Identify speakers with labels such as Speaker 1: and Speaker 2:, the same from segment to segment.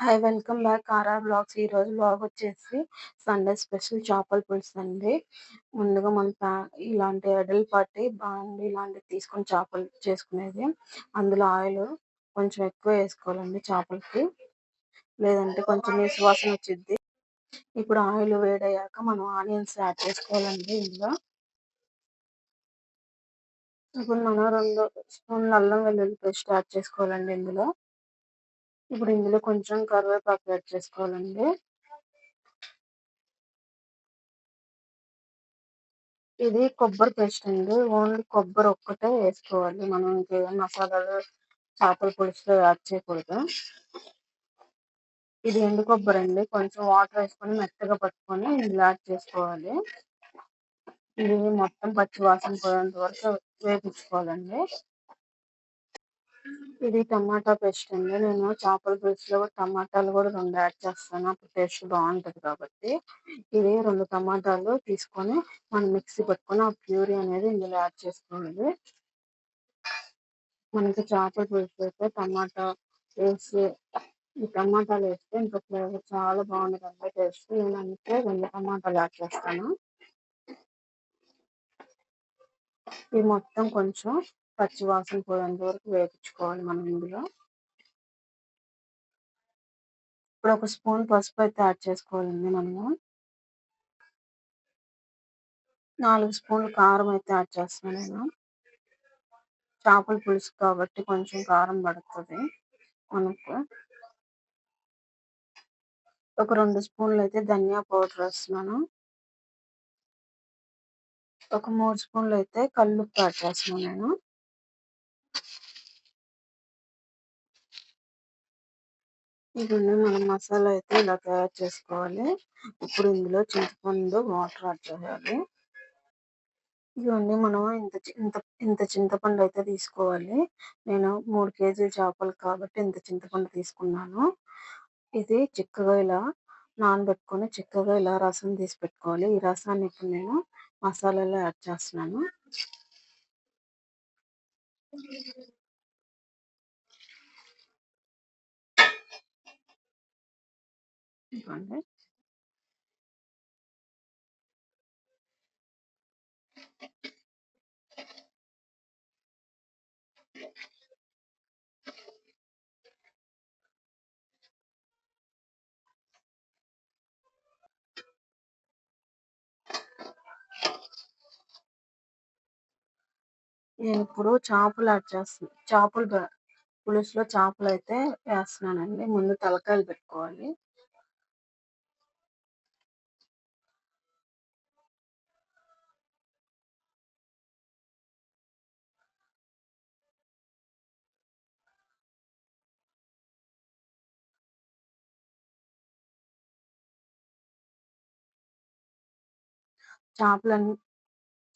Speaker 1: Hi! Welcome back RR vlogs. ఈరోజు vlog వచ్చేసి Sunday special చేపల పులుసు అండి. ముందుగా మనం ఇలాంటి ఎడల్ పార్టీ బాండి ఇలాంటివి తీసుకొని చేపలు చేసుకునేది. అందులో ఆయిల్ కొంచెం ఎక్కువ వేసుకోవాలండి చేపలకి, లేదంటే కొంచెం నీసు వాసన వచ్చిద్ది. ఇప్పుడు ఆయిల్ వేడయ్యాక మనం ఆనియన్స్ యాడ్ చేసుకోవాలండి ఇందులో. ఇప్పుడు మనం 2 స్పూన్ల అల్లం వెల్లుల్లి పేస్ట్ యాడ్ చేసుకోవాలండి ఇందులో. ఇప్పుడు ఇందులో కొంచెం కరివేపాకు యాడ్ చేసుకోవాలండి. ఇది కొబ్బరి పేస్ట్ అండి. ఓన్లీ కొబ్బరి ఒక్కటే వేసుకోవాలి. మనం ఇంకేం మసాలాలు చేపల పులుసులో యాడ్ చేయకూడదు. ఇది ఎండు కొబ్బరి అండి. కొంచెం వాటర్ వేసుకొని మెత్తగా పట్టుకొని ఇందులో యాడ్ చేసుకోవాలి. ఇది మొత్తం పచ్చి వాసన పోయేంత వరకు వేపించుకోవాలండి. ఇది టమాటా పేస్ట్ అండి. నేను చేపల పులుసులో టమాటాలు కూడా 2 యాడ్ చేస్తాను. అప్పుడు టేస్ట్ బాగుంటది కాబట్టి. ఇది 2 టమాటాలు తీసుకొని మనం మిక్సీ పట్టుకొని ఆ ప్యూరీ అనేది ఇందులో యాడ్ చేసుకోవాలి. మనకి చేపల పులుసు అయితే టమాటా వేసి ఈ టమాటాలు వేస్తే ఇంకా ఫ్లేవర్ చాలా బాగుంటుందండి టేస్ట్. నేను అందుకే 2 టమాటాలు యాడ్ చేస్తాను. ఇది మొత్తం కొంచెం పచ్చి వాసన పోయేంత వరకు వేపించుకోవాలి మనం ఇందులో. ఇప్పుడు ఒక స్పూన్ పసుపు అయితే యాడ్ చేసుకోవాలండి మనము. 4 స్పూన్లు కారం అయితే యాడ్ చేస్తున్నాను నేను. చేపల పులుసు కాబట్టి కొంచెం కారం పడుతుంది మనకు. ఒక 2 స్పూన్లు అయితే ధనియా పౌడర్ వేస్తున్నాను. ఒక 3 స్పూన్లు అయితే కల్లుప్పు యాడ్ చేస్తున్నాను నేను. ఇవన్నీ మనం మసాలా అయితే ఇలా తయారు చేసుకోవాలి. ఇప్పుడు ఇందులో చింతపండు వాటర్ యాడ్ చేయాలి. ఇవన్నీ మనం ఇంత చింతపండు అయితే తీసుకోవాలి. నేను 3 కేజీల చేపలు కాబట్టి ఇంత చింతపండు తీసుకున్నాను. ఇది చిక్కగా ఇలా నానబెట్టుకొని చిక్కగా ఇలా రసం తీసి పెట్టుకోవాలి. ఈ రసాన్ని ఇప్పుడు నేను మసాలాలో యాడ్ చేస్తున్నాను. ఇదిగోండి. నేను ఇప్పుడు చేపలు యాడ్ చేస్తున్నాను. పులుసులో చేపలు అయితే వేస్తున్నానండి. ముందు తలకాయలు పెట్టుకోవాలి.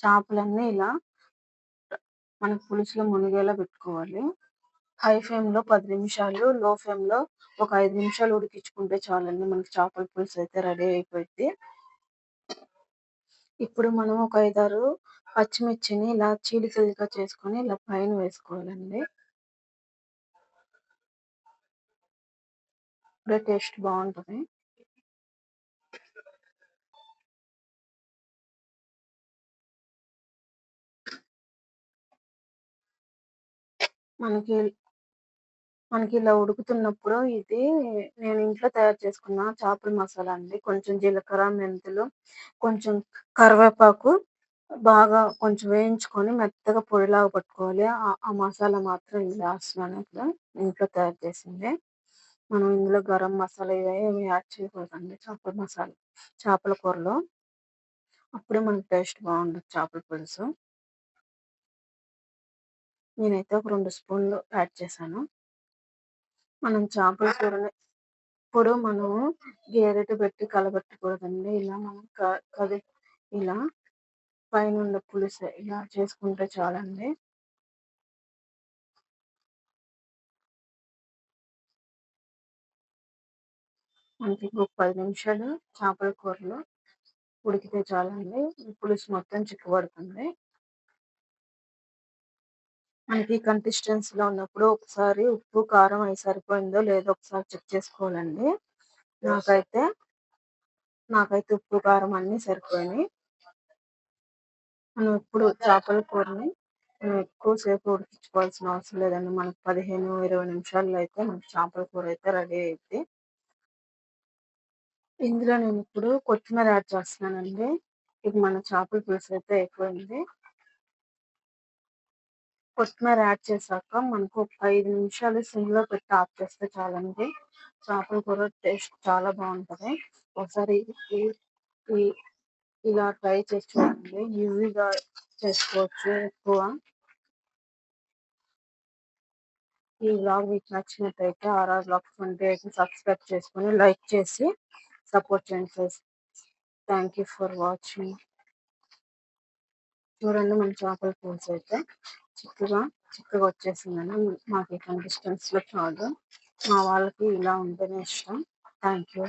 Speaker 1: చేపలన్నీ ఇలా మనకు పులుసులో మునిగేలా పెట్టుకోవాలి. హై ఫ్లేమ్ లో 10 నిమిషాలు, లో ఫ్లేమ్ లో ఒక 5 నిమిషాలు ఉడికించుకుంటే చాలండి. మనకి చేపల పులుసు అయితే రెడీ అయిపోయింది. ఇప్పుడు మనం ఒక 5-6 పచ్చిమిర్చిని ఇలా చీలికలుగా చేసుకొని ఇలా పైన వేసుకోవాలండి. ఇప్పుడే టేస్ట్ బాగుంటుంది. మనకి మనకి ఇలా ఉడుకుతున్నప్పుడు ఇది నేను ఇంట్లో తయారు చేసుకున్న చేపల మసాలా అండి. కొంచెం జీలకర్ర, మెంతులు, కొంచెం కరివేపాకు బాగా కొంచెం వేయించుకొని మెత్తగా పొడిలాగా పట్టుకోవాలి. ఆ మసాలా మాత్రం ఇందులో వేస్తున్నాను. ఇప్పుడు ఇంట్లో తయారు చేసింది. మనం ఇందులో గరం మసాలా ఇవేమి యాడ్ చేయకూడదండి చేపల కూరలో. అప్పుడే మనకి టేస్ట్ బాగుంటుంది చేపల పులుసు. నేనైతే ఒక 2 స్పూన్లు యాడ్ చేశాను. మనం చేపల కూరని ఇప్పుడు మనము గేరెట పెట్టి కలబెట్టకూడదండి. ఇలా మనం ఇలా పైన ఉన్న పులుసు ఇలా చేసుకుంటే చాలండి. మనకి ఇంకొక 10 నిమిషాలు చేపల కూరలో ఉడికితే చాలండి. ఈ పులుసు మొత్తం చిక్కబడుతుంది. మనకి కన్సిస్టెన్సీలో ఉన్నప్పుడు ఒకసారి ఉప్పు, కారం అయి సరిపోయిందో లేదో ఒకసారి చెక్ చేసుకోవాలండి. నాకైతే నాకైతే ఉప్పు, కారం అన్నీ సరిపోయినాయి. మనం ఇప్పుడు చేపల కూరని ఎక్కువ సేపు ఉడికించుకోవాల్సిన అవసరం లేదండి. మనకు 15, 20 నిమిషాల్లో అయితే మనకి చేపల కూర అయితే రెడీ అయిద్ది. ఇందులో నేనిప్పుడు కొత్తిమీర యాడ్ చేస్తున్నానండి. ఇది మన చేపల పులుసు అయితే అయిపోయింది. కొత్తిమీర యాడ్ చేశాక మనకు ఒక 5 నిమిషాలు సిమ్‌లో పెట్టి ఆఫ్ చేస్తే చాలండి. చేపల కూర టేస్ట్ చాలా బావుంటది. ఒకసారి ఈ ఈ ఇలా ట్రై చేసి చూడండి. ఈజీగా చేసుకోవచ్చు ఎక్కువ. ఈ వ్లాగ్ మీకు నచ్చినట్టయితే ఆర్ఆర్ వ్లాగ్స్ 28ని సబ్స్క్రైబ్ చేసుకొని, లైక్ చేసి సపోర్ట్ చేయండి friends. Thank you for watching. చూడండి మన చేపల పులుసు అయితే చిక్కగా చిక్కగా వచ్చేసిందండి. మాకు ఈ కన్సిస్టెన్సీలో చాలు. మా వాళ్ళకి ఇలా ఉంటేనే ఇష్టం. Thank you.